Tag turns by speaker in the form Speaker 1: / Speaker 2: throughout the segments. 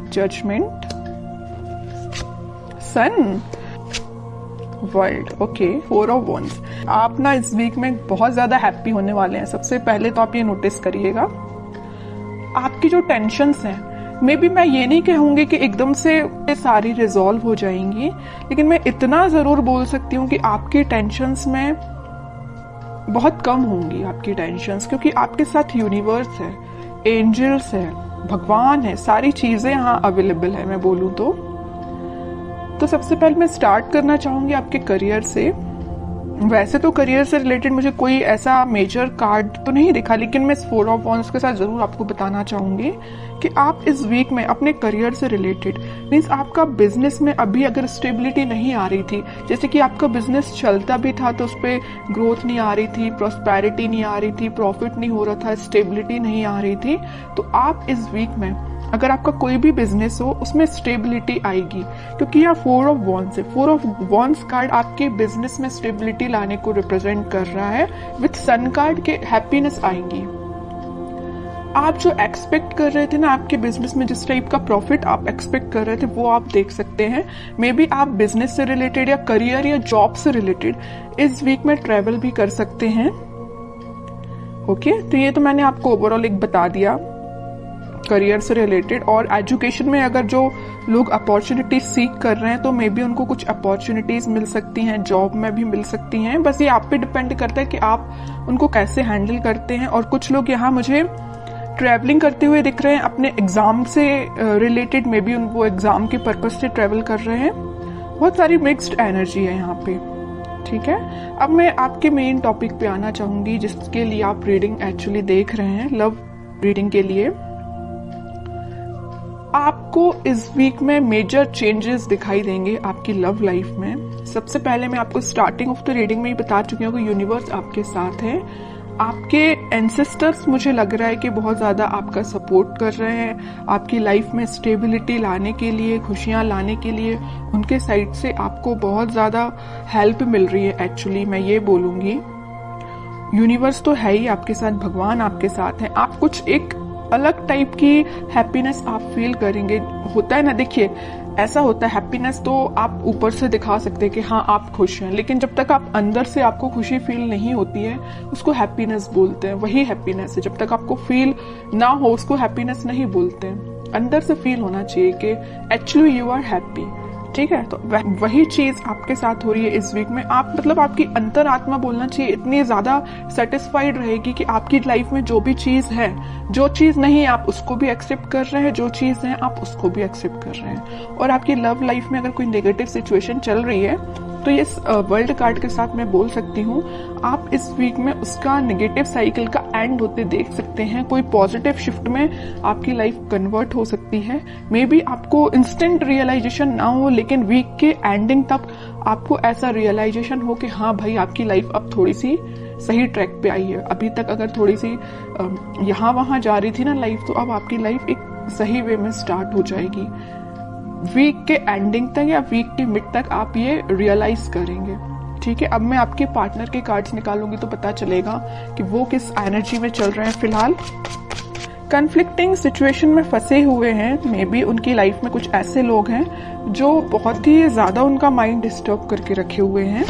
Speaker 1: Judgement, sun, world. Okay, 4 of wands. आप ना इस वीक में बहुत ज्यादा हैप्पी होने वाले हैं। सबसे पहले तो आप ये नोटिस करिएगा, आपकी जो टेंशन्स हैं, मे बी मैं ये नहीं कहूंगी कि एकदम से सारी रिजॉल्व हो जाएंगी, लेकिन मैं इतना जरूर बोल सकती हूँ कि आपकी टेंशन्स में बहुत कम होंगी आपकी टेंशन्स, क्योंकि आपके साथ यूनिवर्स है, एंजल्स है, भगवान है, सारी चीजें यहाँ अवेलेबल है मैं बोलूँ तो सबसे पहले मैं स्टार्ट करना चाहूंगी आपके करियर से। वैसे तो करियर से रिलेटेड मुझे कोई ऐसा मेजर कार्ड तो नहीं दिखा, लेकिन मैं इस 4 ऑफ वंड्स के साथ जरूर आपको बताना चाहूंगी कि आप इस वीक में अपने करियर से रिलेटेड, मीन्स आपका बिजनेस में अभी अगर स्टेबिलिटी नहीं आ रही थी, जैसे कि आपका बिजनेस चलता भी था तो उस पर ग्रोथ नहीं आ रही थी, प्रॉस्पेरिटी नहीं आ रही थी, प्रॉफिट नहीं हो रहा था, स्टेबिलिटी नहीं आ रही थी, तो आप इस वीक में अगर आपका कोई भी बिजनेस हो उसमें स्टेबिलिटी आएगी, क्योंकि यह 4 ऑफ वंड्स है। 4 ऑफ वंड्स कार्ड आपके बिजनेस में स्टेबिलिटी लाने को रिप्रेजेंट कर रहा है। विथ सन कार्ड के हैप्पीनेस आएंगी। आप जो एक्सपेक्ट कर रहे थे ना आपके बिजनेस में, जिस टाइप का प्रॉफिट आप एक्सपेक्ट कर रहे थे वो आप देख सकते हैं। मे बी आप बिजनेस से रिलेटेड या करियर या जॉब से रिलेटेड इस वीक में ट्रेवल भी कर सकते हैं। ओके, तो ये तो मैंने आपको ओवरऑल एक बता दिया करियर से रिलेटेड। और एजुकेशन में अगर जो लोग अपॉर्चुनिटीज सीख कर रहे हैं तो मे बी उनको कुछ अपॉर्चुनिटीज मिल सकती हैं, जॉब में भी मिल सकती हैं। बस ये आप पे डिपेंड करता है कि आप उनको कैसे हैंडल करते हैं। और कुछ लोग यहाँ मुझे ट्रैवलिंग करते हुए दिख रहे हैं अपने एग्जाम से रिलेटेड, मे बी वो एग्जाम के पर्पज से ट्रैवल कर रहे हैं। बहुत सारी मिक्स्ड एनर्जी है यहाँ पे, ठीक है। अब मैं आपके मेन टॉपिक पे आना चाहूंगी जिसके लिए आप रीडिंग एक्चुअली देख रहे हैं, लव रीडिंग के लिए। आपको इस वीक में मेजर चेंजेस दिखाई देंगे आपकी लव लाइफ में। सबसे पहले मैं आपको स्टार्टिंग ऑफ द रीडिंग में ही बता चुकी हूँ कि यूनिवर्स आपके साथ है। आपके एंसेस्टर्स मुझे लग रहा है कि बहुत ज्यादा आपका सपोर्ट कर रहे हैं आपकी लाइफ में स्टेबिलिटी लाने के लिए, खुशियां लाने के लिए। उनके साइड से आपको बहुत ज्यादा हेल्प मिल रही है एक्चुअली, मैं ये बोलूंगी। यूनिवर्स तो है ही आपके साथ, भगवान आपके साथ है। आप कुछ एक अलग टाइप की हैप्पीनेस आप फील करेंगे। होता है ना, देखिए ऐसा होता है, हैप्पीनेस तो आप ऊपर से दिखा सकते हैं कि हाँ आप खुश हैं, लेकिन जब तक आप अंदर से आपको खुशी फील नहीं होती है उसको हैप्पीनेस बोलते हैं। वही हैप्पीनेस है, जब तक आपको फील ना हो उसको हैप्पीनेस नहीं बोलते हैं। अंदर से फील होना चाहिए कि एक्चुअली यू आर हैप्पी, ठीक है। तो वही चीज आपके साथ हो रही है इस वीक में। आप मतलब आपकी अंतरात्मा बोलना चाहिए इतनी ज्यादा सेटिस्फाइड रहेगी कि आपकी लाइफ में जो भी चीज है, जो चीज नहीं है आप उसको भी एक्सेप्ट कर रहे हैं, जो चीज है आप उसको भी एक्सेप्ट कर रहे हैं। और आपकी लव लाइफ में अगर कोई नेगेटिव सिचुएशन चल रही है तो ये वर्ल्ड कार्ड के साथ मैं बोल सकती हूँ आप इस वीक में उसका नेगेटिव साइकिल का एंड होते देख सकते हैं। कोई पॉजिटिव शिफ्ट में आपकी लाइफ कन्वर्ट हो सकती है। मे बी आपको इंस्टेंट रियलाइजेशन ना हो, लेकिन वीक के एंडिंग तक आपको ऐसा रियलाइजेशन हो कि हाँ भाई आपकी लाइफ अब थोड़ी सी सही ट्रैक पे आई है। अभी तक अगर थोड़ी सी यहाँ वहां जा रही थी ना लाइफ, तो अब आपकी लाइफ एक सही वे में स्टार्ट हो जाएगी। वीक के एंडिंग तक या वीक के मिड तक आप ये रियलाइज करेंगे, ठीक है। अब मैं आपके पार्टनर के कार्ड्स निकालूंगी तो पता चलेगा कि वो किस एनर्जी में चल रहे हैं फिलहाल। कन्फ्लिक्टिंग सिचुएशन में फंसे हुए हैं, मे बी उनकी लाइफ में कुछ ऐसे लोग हैं जो बहुत ही ज्यादा उनका माइंड डिस्टर्ब करके रखे हुए हैं।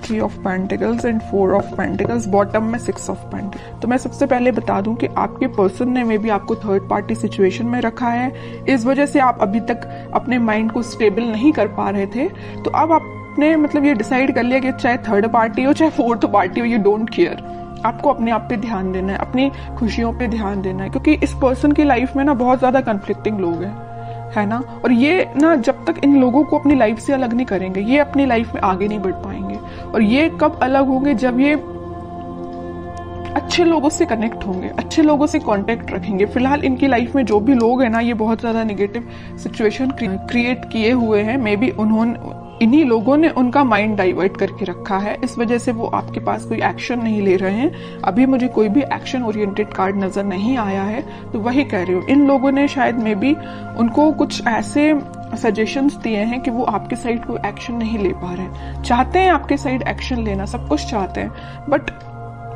Speaker 1: 3 of pentacles and 4 of pentacles, bottom में 6 ऑफ पेंटिकल्स। तो मैं सबसे पहले बता दूं कि आपके पर्सन ने मे बी आपको थर्ड पार्टी सिचुएशन में रखा है। इस वजह से आप अभी तक अपने माइंड को स्टेबल नहीं कर पा रहे थे। तो अब आपने मतलब ये डिसाइड कर लिया कि चाहे थर्ड पार्टी हो चाहे फोर्थ पार्टी हो, यू डोंट केयर। आपको अपने आप पे ध्यान देना है, अपनी खुशियों पे ध्यान देना है, क्योंकि इस पर्सन की लाइफ में ना बहुत ज्यादा कन्फ्लिक्टिंग लोग हैं, है ना। और ये ना जब तक इन लोगों को अपनी लाइफ से अलग नहीं करेंगे ये अपनी लाइफ में आगे नहीं बढ़ पाएंगे। और ये कब अलग होंगे, जब ये अच्छे लोगों से कनेक्ट होंगे, अच्छे लोगों से कांटेक्ट रखेंगे। फिलहाल इनकी लाइफ में जो भी लोग हैं ना, ये बहुत ज्यादा नेगेटिव सिचुएशन क्रिएट किए हुए हैं। मे बी इन्हीं लोगों ने उनका माइंड डाइवर्ट करके रखा है, इस वजह से वो आपके पास कोई एक्शन नहीं ले रहे हैं। अभी मुझे कोई भी एक्शन ओरिएंटेड कार्ड नजर नहीं आया है, तो वही कह रही हूँ इन लोगों ने शायद मे बी उनको कुछ ऐसे सजेशंस दिए हैं कि वो आपके साइड कोई एक्शन नहीं ले पा रहे हैं। चाहते हैं आपके साइड एक्शन लेना, सब कुछ चाहते हैं, बट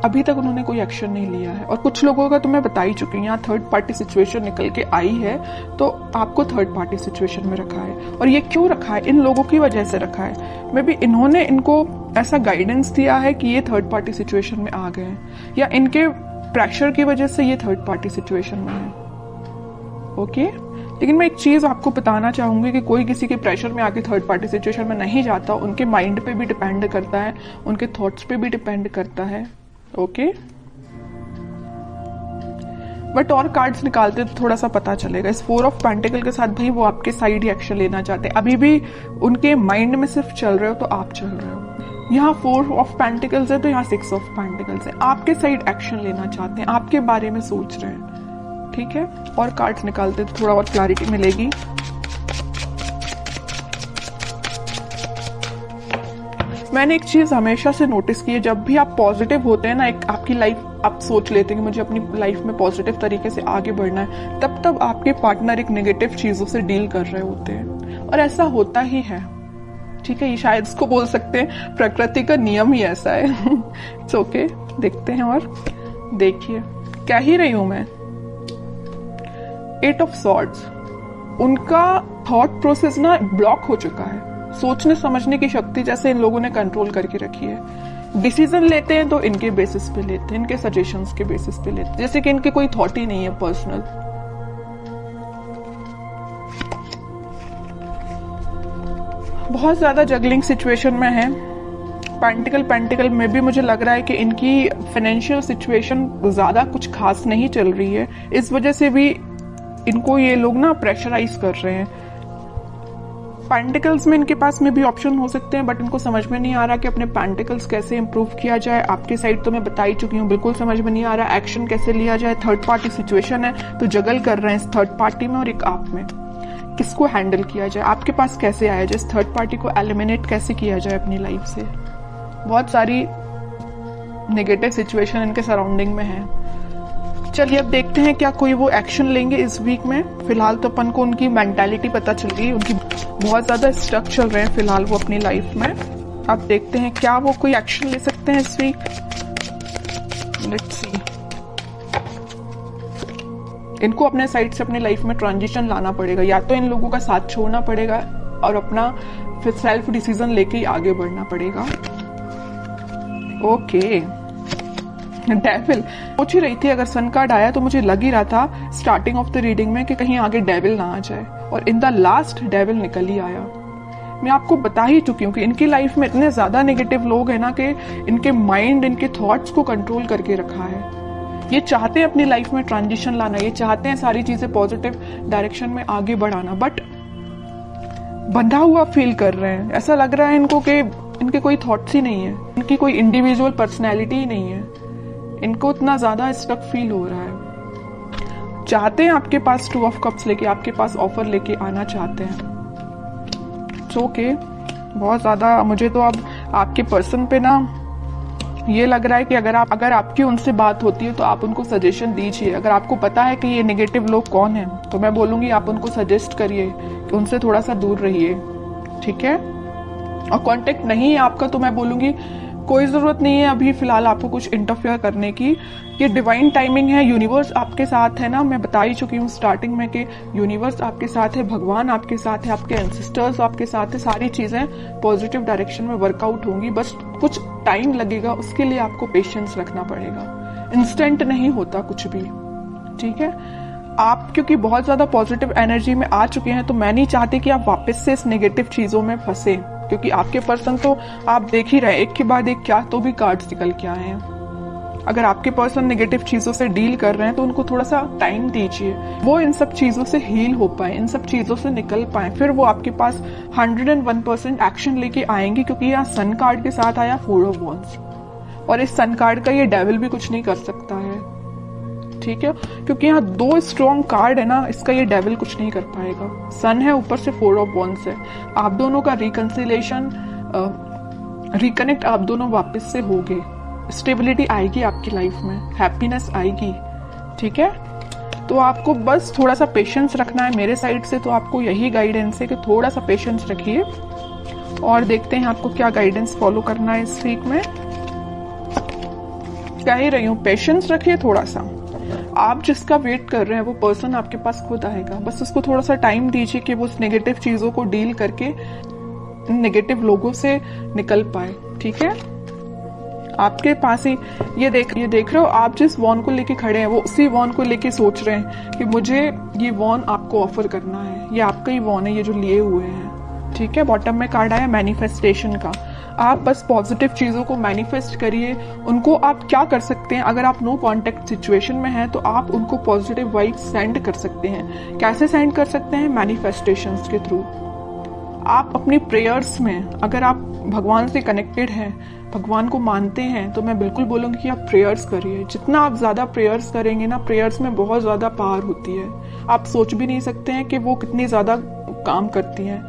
Speaker 1: अभी तक उन्होंने कोई एक्शन नहीं लिया है। और कुछ लोगों का तो मैं बता ही चुकी हूँ, यहाँ थर्ड पार्टी सिचुएशन निकल के आई है, तो आपको थर्ड पार्टी सिचुएशन में रखा है। और ये क्यों रखा है? इन लोगों की वजह से रखा है। मे बी इन्होंने इनको ऐसा गाइडेंस दिया है कि ये थर्ड पार्टी सिचुएशन में आ गए हैं, या इनके प्रेशर की वजह से ये थर्ड पार्टी सिचुएशन में है। ओके, लेकिन मैं एक चीज आपको बताना चाहूंगी कि कोई किसी के प्रेशर में आके थर्ड पार्टी सिचुएशन में नहीं जाता। उनके माइंड पे भी डिपेंड करता है, उनके थॉट्स पे भी डिपेंड करता है। ओके, बट और कार्ड्स निकालते तो थोड़ा सा पता चलेगा। इस 4 ऑफ पेंटिकल के साथ भाई वो आपके साइड ही एक्शन लेना चाहते हैं। अभी भी उनके माइंड में सिर्फ चल रहे हो तो आप चल रहे हो। यहाँ 4 ऑफ पेंटिकल्स है तो यहाँ 6 ऑफ पेंटिकल्स है। आपके साइड एक्शन लेना चाहते हैं, आपके बारे में सोच रहे हैं। ठीक है, और कार्ड्स निकालते तो थोड़ा और क्लैरिटी मिलेगी। मैंने एक चीज हमेशा से नोटिस की है, जब भी आप पॉजिटिव होते हैं ना, एक आपकी लाइफ आप सोच लेते हैं कि मुझे अपनी लाइफ में पॉजिटिव तरीके से आगे बढ़ना है, तब आपके पार्टनर एक नेगेटिव चीजों से डील कर रहे होते हैं। और ऐसा होता ही है। ठीक है, ये शायद इसको बोल सकते हैं प्रकृति का नियम ही ऐसा है। इट्स ओके, देखते हैं। और देखिए क्या ही रही हूं मैं। 8 ऑफ सॉर्ड्स, उनका थॉट प्रोसेस ना ब्लॉक हो चुका है। सोचने समझने की शक्ति जैसे इन लोगों ने कंट्रोल करके रखी है। डिसीजन लेते हैं तो इनके बेसिस पे लेते हैं, इनके सजेशंस के बेसिस पे लेते हैं, जैसे कि इनके कोई थॉट ही नहीं है पर्सनल। बहुत ज्यादा जगलिंग सिचुएशन में है। पेंटिकल में भी मुझे लग रहा है कि इनकी फाइनेंशियल सिचुएशन ज्यादा कुछ खास नहीं चल रही है। इस वजह से भी इनको ये लोग ना प्रेशराइज कर रहे हैं। पेंटिकल्स में इनके पास में भी ऑप्शन हो सकते हैं, बट इनको समझ में नहीं आ रहा कि अपने पेंटिकल्स कैसे इंप्रूव किया जाए। आपकी साइड तो मैं बता ही चुकी हूँ, बिल्कुल समझ में नहीं आ रहा एक्शन कैसे लिया जाए। थर्ड पार्टी सिचुएशन है तो जगल कर रहे हैं इस थर्ड पार्टी में और एक आप में। किसको हैंडल किया जाए, आपके पास कैसे आया जाए, इस थर्ड पार्टी को एलिमिनेट कैसे किया जाए अपनी लाइफ से। बहुत सारी नेगेटिव सिचुएशन इनके सराउंडिंग में है। चलिए अब देखते हैं क्या कोई वो एक्शन लेंगे इस वीक में। फिलहाल तो अपन को उनकी मेंटालिटी पता चल गई, उनकी बहुत ज्यादा स्टक चल रहे हैं फिलहाल वो अपनी लाइफ में। अब देखते हैं क्या वो कोई एक्शन ले सकते हैं इस वीक। Let's see. इनको अपने साइड से अपनी लाइफ में ट्रांजिशन लाना पड़ेगा, या तो इन लोगों का साथ छोड़ना पड़ेगा और अपना फिर सेल्फ डिसीजन लेके ही आगे बढ़ना पड़ेगा। ओके, डेविल सोच ही रही थी, अगर सन कार्ड आया तो मुझे लग ही रहा था स्टार्टिंग ऑफ द रीडिंग में कि कहीं आगे डेविल ना आ जाए, और इन द लास्ट डेविल निकल ही आया। मैं आपको बता ही चुकी हूँ कि इनकी लाइफ में इतने ज्यादा नेगेटिव लोग हैं ना कि इनके माइंड इनके थॉट्स को कंट्रोल करके रखा है। ये चाहते हैं अपनी लाइफ में ट्रांजिशन लाना, ये चाहते हैं सारी चीजें पॉजिटिव डायरेक्शन में आगे बढ़ाना, बट बंधा हुआ फील कर रहे हैं। ऐसा लग रहा है इनको कि इनके कोई थॉट्स ही नहीं है, इनकी कोई इंडिविजुअल पर्सनैलिटी ही नहीं है। इनको इतना ज्यादा स्टक फील हो रहा है। चाहते हैं आपके पास 2 ऑफ कप्स लेके, आपके पास ऑफर लेके आना चाहते हैं। ओके, बहुत ज्यादा मुझे तो अब आपके पर्सन पे ना ये लग रहा है कि अगर आपकी उनसे बात होती है तो आप उनको सजेशन दीजिए। अगर आपको पता है कि ये नेगेटिव लोग कौन हैं तो मैं बोलूंगी आप उनको सजेस्ट करिए कि उनसे थोड़ा सा दूर रहिए। ठीक है, और कांटेक्ट नहीं है आपका तो मैं बोलूंगी कोई जरूरत नहीं है अभी फिलहाल आपको कुछ इंटरफेयर करने की। ये डिवाइन टाइमिंग है, यूनिवर्स आपके साथ है ना। मैं बता ही चुकी हूँ स्टार्टिंग में कि यूनिवर्स आपके साथ है, भगवान आपके साथ है, आपके एंसेस्टर्स आपके साथ है। सारी चीजें पॉजिटिव डायरेक्शन में वर्कआउट होंगी, बस कुछ टाइम लगेगा, उसके लिए आपको पेशेंस रखना पड़ेगा। इंस्टेंट नहीं होता कुछ भी। ठीक है, आप क्योंकि बहुत ज्यादा पॉजिटिव एनर्जी में आ चुके हैं तो मैं नहीं चाहती कि आप वापस से इस नेगेटिव चीजों में फंसे, क्योंकि आपके पर्सन तो आप देख ही रहे एक के बाद एक क्या तो भी कार्ड्स निकल के आए हैं। अगर आपके पर्सन नेगेटिव चीजों से डील कर रहे हैं तो उनको थोड़ा सा टाइम दीजिए, वो इन सब चीजों से हील हो पाए, इन सब चीजों से निकल पाए, फिर वो आपके पास 101% एक्शन लेके आएंगे। क्योंकि यहाँ सन कार्ड के साथ आया 4 ऑफ वॉन्ड्स, और इस सन कार्ड का ये डेविल भी कुछ नहीं कर सकता है। ठीक है, क्योंकि यहाँ 2 स्ट्रॉन्ग कार्ड है ना, इसका ये डेविल कुछ नहीं कर पाएगा। सन है, ऊपर से 4 ऑफ वॉन्ड्स है। आप दोनों का रिकंसिलेशन रिकनेक्ट आप दोनों वापस से होगे, स्टेबिलिटी आएगी आपकी लाइफ में, हैप्पीनेस आएगी। ठीक है, तो आपको बस थोड़ा सा पेशेंस रखना है मेरे साइड से। तो आपको यही गाइडेंस है कि थोड़ा सा पेशेंस रखिए, और देखते हैं आपको क्या गाइडेंस फॉलो करना है इस वीक में। कह ही रही हूँ, पेशेंस रखिए थोड़ा सा। आप जिसका वेट कर रहे हैं वो पर्सन आपके पास खुद आएगा, बस उसको थोड़ा सा टाइम दीजिए कि वो उस नेगेटिव चीजों को डील करके नेगेटिव लोगों से निकल पाए। ठीक है, आपके पास ही ये देख रहे हो, आप जिस वॉन को लेके खड़े हैं वो उसी वॉन को लेके सोच रहे हैं कि मुझे ये वॉन आपको ऑफर करना है। ये आपका ही वॉन है, ये जो लिए हुए हैं। ठीक है, बॉटम में कार्ड आया मैनिफेस्टेशन का। आप बस पॉजिटिव चीजों को मैनिफेस्ट करिए। उनको आप क्या कर सकते हैं, अगर आप नो कांटेक्ट सिचुएशन में हैं तो आप उनको पॉजिटिव वाइब सेंड कर सकते हैं। कैसे सेंड कर सकते हैं? मैनिफेस्टेशंस के थ्रू। आप अपनी प्रेयर्स में, अगर आप भगवान से कनेक्टेड हैं, भगवान को मानते हैं, तो मैं बिल्कुल बोलूंगी कि आप प्रेयर्स करिए। जितना आप ज्यादा प्रेयर्स करेंगे ना, प्रेयर्स में बहुत ज्यादा पावर होती है। आप सोच भी नहीं सकते हैं कि वो कितनी ज्यादा काम करती हैं।